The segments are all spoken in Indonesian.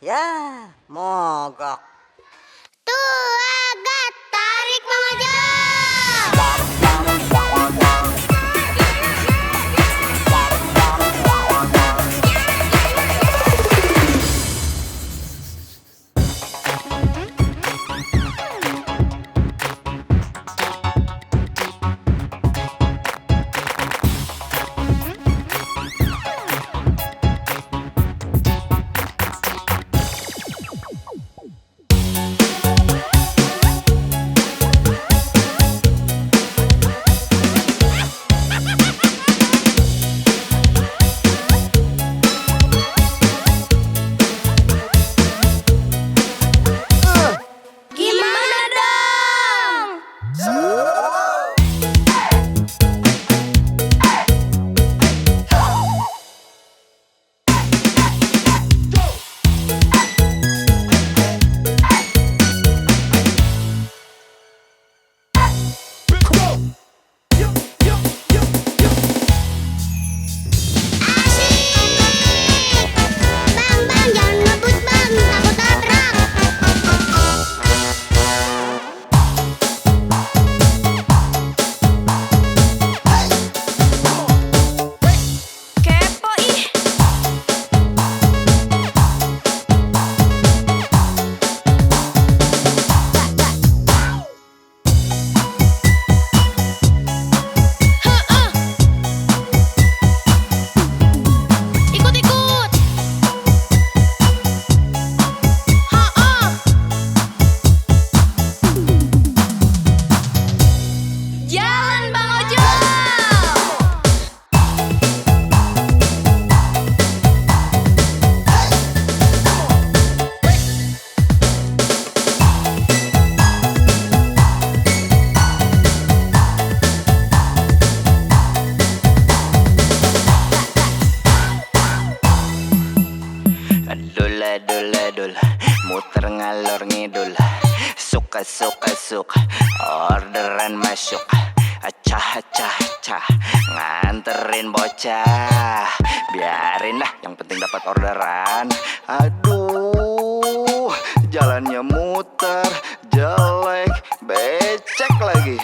Ya, mogok. Tuh, Agat, tarik Mang Ojo. Gimana dong? Asik! Bang, jangan ngebut bang, takut tabrak. Kepo ih. Ikut-ikut. Jalan Bang Ojo. Dul, muter ngalor ngidul, suka orderan masuk, acah nganterin bocah, biarin lah, yang penting dapat orderan. Aduh, jalannya muter, jelek, becek lagi.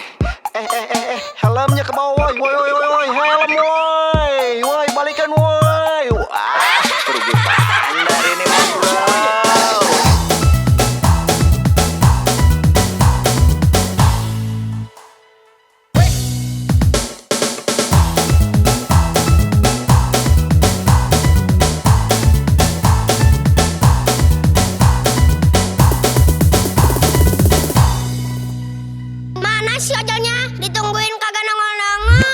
Helmnya ke bawah, woi, helm woi, balikan woi. Wah, rugi bandar ini mas bro. Mana sih ojolnya? Ditungguin kagak nongol-nongol.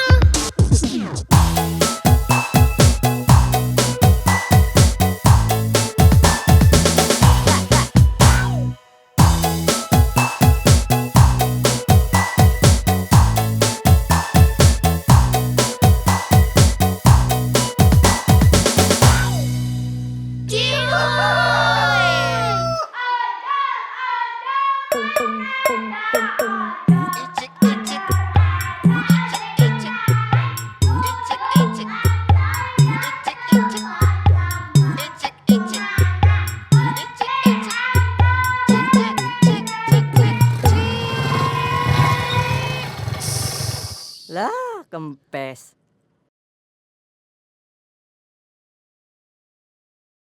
Lah, kempes.